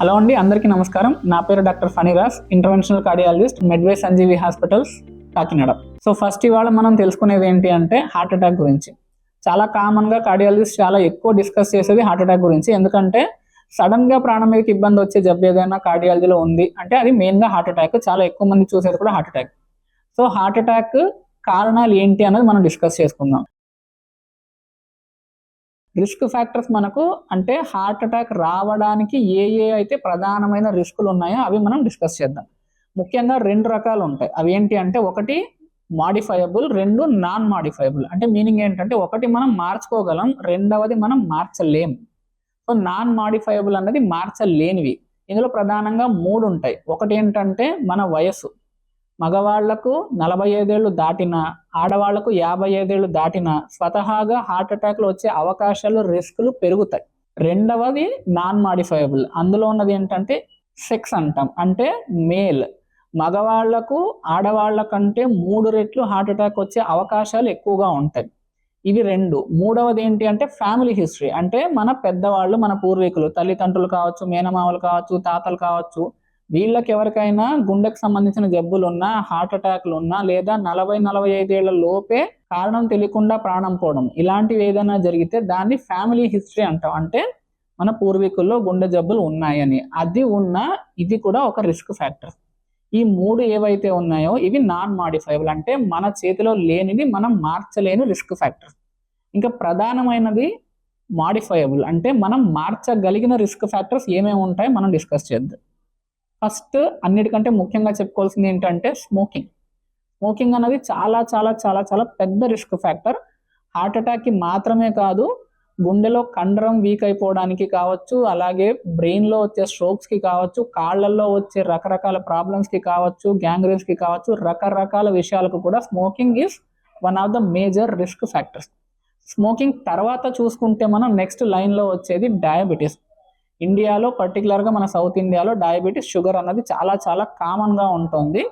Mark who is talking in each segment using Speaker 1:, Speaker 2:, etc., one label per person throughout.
Speaker 1: Hello అండి, అందరికీ నమస్కారం. నా పేరు డాక్టర్ ఫణిరాజ్, ఇంటర్వెన్షనల్ కార్డియాలజిస్ట్, మెడ్వే సంజీవి హాస్పిటల్స్, కాకినాడ. సో ఫస్ట్ ఇవాళ మనం తెలుసుకునేది ఏంటి అంటే హార్ట్ అటాక్ గురించి. చాలా కామన్గా కార్డియాలజిస్ట్ చాలా ఎక్కువ డిస్కస్ చేసేది హార్ట్ అటాక్ గురించి. ఎందుకంటే సడన్గా ప్రాణం మీదకి ఇబ్బంది వచ్చే జబ్బు ఏదైనా కార్డియాలజీలో ఉంది అంటే అది మెయిన్గా హార్ట్ అటాక్. చాలా ఎక్కువ మంది చూసేది కూడా heart attack. So heart attack కారణాలు ఏంటి అనేది మనం డిస్కస్ చేసుకుందాం. రిస్క్ ఫ్యాక్టర్స్ మనకు అంటే హార్ట్ అటాక్ రావడానికి ఏ అయితే ప్రధానమైన రిస్కులు ఉన్నాయో అవి మనం డిస్కస్ చేద్దాం. ముఖ్యంగా రెండు రకాలు ఉంటాయి. అవి ఏంటి అంటే ఒకటి మాడిఫైయబుల్, రెండు నాన్ మాడిఫైయబుల్. అంటే మీనింగ్ ఏంటంటే ఒకటి మనం మార్చుకోగలం, రెండవది మనం మార్చలేం. సో నాన్ మాడిఫైయబుల్ అన్నది మార్చలేనివి. ఇందులో ప్రధానంగా మూడు ఉంటాయి. ఒకటి ఏంటంటే మన వయస్సు. మగవాళ్లకు 45 ఏళ్ళు దాటినా, ఆడవాళ్లకు 55 ఏళ్ళు దాటినా స్వతహాగా హార్ట్ అటాక్లు వచ్చే అవకాశాలు, రిస్కులు పెరుగుతాయి. రెండవది నాన్ మాడిఫైయబుల్. అందులో ఉన్నది ఏంటంటే సెక్స్ అంటాం. అంటే మేల్ మగవాళ్లకు ఆడవాళ్ల కంటే 3 రెట్లు హార్ట్ అటాక్ వచ్చే అవకాశాలు ఎక్కువగా ఉంటాయి. ఇవి రెండు. మూడవది ఏంటి అంటే ఫ్యామిలీ హిస్టరీ. అంటే మన పెద్దవాళ్ళు, మన పూర్వీకులు, తల్లిదండ్రులు కావచ్చు, మేనమామలు కావచ్చు, తాతలు కావచ్చు, వీళ్ళకి ఎవరికైనా గుండెకు సంబంధించిన జబ్బులు ఉన్నా, హార్ట్ అటాక్లు ఉన్నా, లేదా 40-45 ఏళ్ల లోపే కారణం తెలియకుండా ప్రాణం పోవడం, ఇలాంటివి ఏదైనా జరిగితే దాన్ని ఫ్యామిలీ హిస్టరీ అంటాం. అంటే మన పూర్వీకుల్లో గుండె జబ్బులు ఉన్నాయని. అది ఉన్నా ఇది కూడా ఒక రిస్క్ ఫ్యాక్టర్. ఈ మూడు ఏవైతే ఉన్నాయో ఇవి నాన్ మాడిఫైబుల్. అంటే మన చేతిలో లేనిది, మనం మార్చలేని రిస్క్ ఫ్యాక్టర్. ఇంకా ప్రధానమైనది మాడిఫైయబుల్. అంటే మనం మార్చగలిగిన రిస్క్ ఫ్యాక్టర్స్ ఏమేమి ఉంటాయో మనం డిస్కస్ చేద్దాం. ఫస్ట్ అన్నిటికంటే ముఖ్యంగా చెప్పుకోవాల్సింది ఏంటంటే స్మోకింగ్. స్మోకింగ్ అనేది చాలా చాలా చాలా చాలా పెద్ద రిస్క్ ఫ్యాక్టర్. హార్ట్ అటాక్కి మాత్రమే కాదు, గుండెలో కండరం వీక్ అయిపోవడానికి కావచ్చు, అలాగే బ్రెయిన్లో వచ్చే స్ట్రోక్స్కి కావచ్చు, కాళ్ళల్లో వచ్చే రకరకాల ప్రాబ్లమ్స్కి కావచ్చు, గ్యాంగ్రీన్స్కి కావచ్చు, రకరకాల విషయాలకు కూడా smoking is one of the major risk factors. Smoking తర్వాత చూసుకుంటే మనం నెక్స్ట్ లైన్లో వచ్చేది డయాబెటీస్. ఇండియాలో పర్టికులర్గా మన సౌత్ ఇండియాలో డయాబెటీస్, షుగర్ అన్నది చాలా చాలా కామన్గా ఉంటుంది.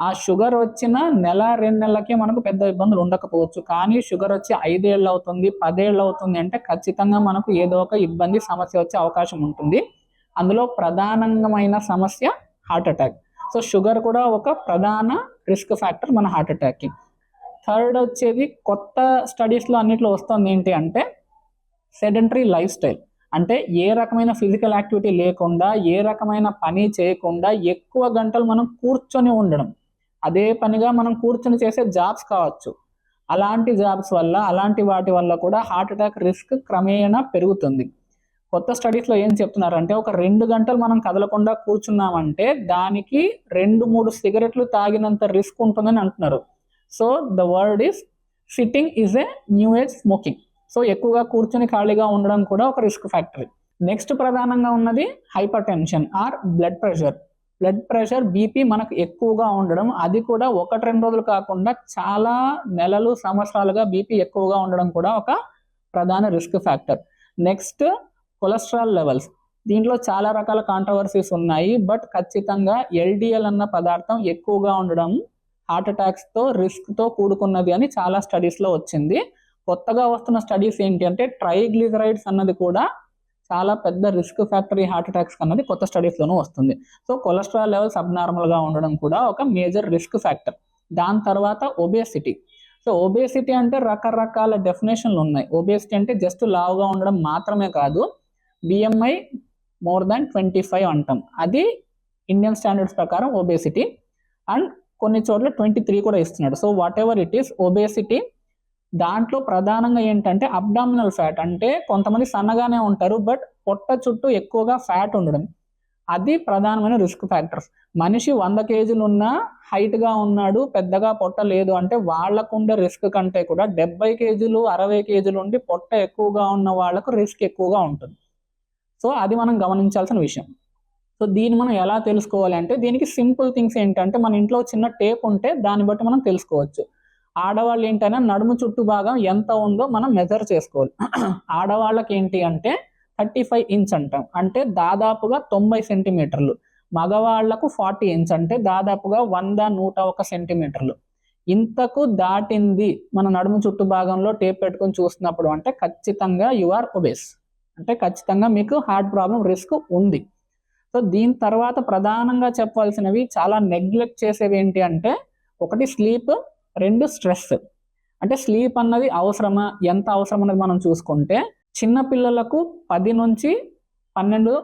Speaker 1: ఆ షుగర్ వచ్చిన 1-2 నెలలకే మనకు పెద్ద ఇబ్బందులు ఉండకపోవచ్చు. కానీ షుగర్ వచ్చి 5 ఏళ్ళు అవుతుంది, 10 ఏళ్ళు అవుతుంది అంటే ఖచ్చితంగా మనకు ఏదో ఒక ఇబ్బంది, సమస్య వచ్చే అవకాశం ఉంటుంది. అందులో ప్రధానమైన సమస్య హార్ట్ అటాక్. సో షుగర్ కూడా ఒక ప్రధాన రిస్క్ ఫ్యాక్టర్ మన హార్ట్ అటాక్కి. థర్డ్ వచ్చేది కొత్త స్టడీస్లో అన్నిట్లో వస్తుంది ఏంటి అంటే సెడెంటరీ లైఫ్ స్టైల్. అంటే ఏ రకమైన ఫిజికల్ యాక్టివిటీ లేకుండా, ఏ రకమైన పని చేయకుండా ఎక్కువ గంటలు మనం కూర్చొని ఉండడం, అదే పనిగా మనం కూర్చొని చేసే జాబ్స్ కావచ్చు, అలాంటి జాబ్స్ వల్ల, అలాంటి వాటి వల్ల కూడా హార్ట్ అటాక్ రిస్క్ క్రమేణా పెరుగుతుంది. కొత్త స్టడీస్లో ఏం చెప్తున్నారంటే ఒక 2 గంటలు మనం కదలకుండా కూర్చున్నామంటే దానికి 2-3 సిగరెట్లు తాగినంత రిస్క్ ఉంటుందని అంటున్నారు. So the word is sitting is a new age smoking. So ఎక్కువగా కూర్చొని ఖాళీగా ఉండడం కూడా ఒక రిస్క్ ఫ్యాక్టర్. నెక్స్ట్ ప్రధానంగా ఉన్నది hyper tension are blood pressure. Blood pressure, BP మనకు ఎక్కువగా ఉండడం, అది కూడా 1-2 రోజులు కాకుండా చాలా నెలలు, సంవత్సరాలుగా బీపీ ఎక్కువగా ఉండడం కూడా ఒక ప్రధాన risk factor. Next cholesterol levels. దీంట్లో చాలా రకాల కాంట్రవర్సీస్ ఉన్నాయి. బట్ ఖచ్చితంగా ఎల్డిఎల్ అన్న పదార్థం ఎక్కువగా ఉండడం హార్ట్ అటాక్స్తో రిస్క్తో కూడుకున్నది అని చాలా స్టడీస్లో వచ్చింది. కొత్తగా వస్తున్న స్టడీస్ ఏంటి అంటే ట్రైగ్లిజరైడ్స్ అన్నది కూడా చాలా పెద్ద రిస్క్ ఫ్యాక్టర్ ఈ హార్ట్ అటాక్స్ అన్నది కొత్త స్టడీస్లోనూ వస్తుంది. సో కొలెస్ట్రాల్ లెవెల్స్ అబ్నార్మల్గా ఉండడం కూడా ఒక మేజర్ రిస్క్ ఫ్యాక్టర్. దాని తర్వాత ఒబేసిటీ. సో ఒబేసిటీ అంటే రకరకాల డెఫినేషన్లు ఉన్నాయి. ఒబేసిటీ అంటే జస్ట్ లావుగా ఉండడం మాత్రమే కాదు, బిఎంఐ మోర్ దాన్ 25 అంటాం. అది ఇండియన్ స్టాండర్డ్స్ ప్రకారం ఒబేసిటీ. అండ్ కొన్ని చోట్ల 23 కూడా ఇస్తున్నాడు. So what ever it is obesity. దాంట్లో ప్రధానంగా ఏంటంటే అబ్డామినల్ ఫ్యాట్. అంటే కొంతమంది సన్నగానే ఉంటారు బట్ పొట్ట చుట్టూ ఎక్కువగా ఫ్యాట్ ఉండడం, అది ప్రధానమైన రిస్క్ ఫ్యాక్టర్స్. మనిషి 100 కేజీలు ఉన్నా, హైట్గా ఉన్నాడు, పెద్దగా పొట్ట లేదు అంటే వాళ్ళకుండే రిస్క్ కంటే కూడా 70 కేజీలు 60 కేజీలు ఉండి పొట్ట ఎక్కువగా ఉన్న వాళ్ళకు రిస్క్ ఎక్కువగా ఉంటుంది. సో అది మనం గమనించాల్సిన విషయం. సో దీన్ని మనం ఎలా తెలుసుకోవాలి అంటే దీనికి సింపుల్ థింగ్స్ ఏంటంటే మన ఇంట్లో చిన్న టేప్ ఉంటే దాన్ని బట్టి మనం తెలుసుకోవచ్చు. ఆడవాళ్ళు ఏంటంటే నడుము చుట్టూ భాగం ఎంత ఉందో మనం మెజర్ చేసుకోవాలి. ఆడవాళ్ళకి ఏంటి అంటే 35 ఇంచ్ అంటాం, అంటే దాదాపుగా 90 సెంటీమీటర్లు. మగవాళ్లకు 40 ఇంచ్ అంటే దాదాపుగా 100-101 సెంటీమీటర్లు. ఇంతకు దాటింది మన నడుము చుట్టూ భాగంలో టేప్ పెట్టుకొని చూస్తున్నప్పుడు అంటే ఖచ్చితంగా యు ఆర్ ఒబేస్. అంటే ఖచ్చితంగా మీకు హార్ట్ ప్రాబ్లం రిస్క్ ఉంది. సో సో దీని తర్వాత ప్రధానంగా చెప్పాల్సినవి, చాలా నెగ్లెక్ట్ చేసేవి ఏంటి అంటే, ఒకటి స్లీప్, 2 స్ట్రెస్. అంటే స్లీప్ అన్నది అవసరమా, ఎంత అవసరం అనేది మనం చూసుకుంటే, చిన్న పిల్లలకు 10 నుంచి 12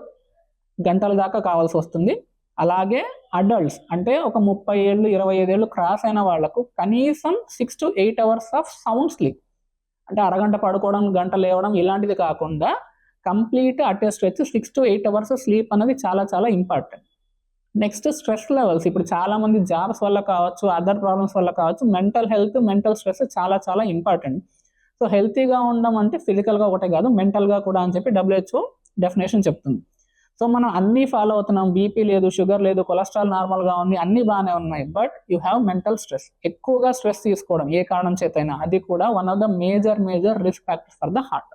Speaker 1: గంటల దాకా కావాల్సి వస్తుంది. అలాగే అడల్ట్స్ అంటే ఒక 30 ఏళ్ళు 25 ఏళ్ళు క్రాస్ అయిన వాళ్ళకు కనీసం 6 to 8 hours of sound sleep. అంటే అరగంట పడుకోవడం, గంట లేవడం ఇలాంటిది కాకుండా complete at a stretch 6 to 8 hours sleep అనేది చాలా చాలా ఇంపార్టెంట్. Next stress levels. ఇప్పుడు చాలా మంది జాబ్స్ వల్ల కావచ్చు, అదర్ ప్రాబ్లమ్స్ వల్ల కావచ్చు, మెంటల్ హెల్త్, మెంటల్ స్ట్రెస్ చాలా చాలా ఇంపార్టెంట్. సో హెల్తీగా ఉండడం అంటే ఫిజికల్గా ఒకటే కాదు, మెంటల్గా కూడా అని చెప్పి WHO డెఫినేషన్ చెప్తుంది. సో మనం అన్నీ ఫాలో అవుతున్నాం, బీపీ లేదు, షుగర్ లేదు, కొలెస్ట్రాల్ నార్మల్గా ఉంది, అన్నీ బాగానే ఉన్నాయి, but you have mental stress. ఎక్కువగా స్ట్రెస్ తీసుకోవడం ఏ కారణం చేతైనా, అది కూడా one of the major risk factors for the heart.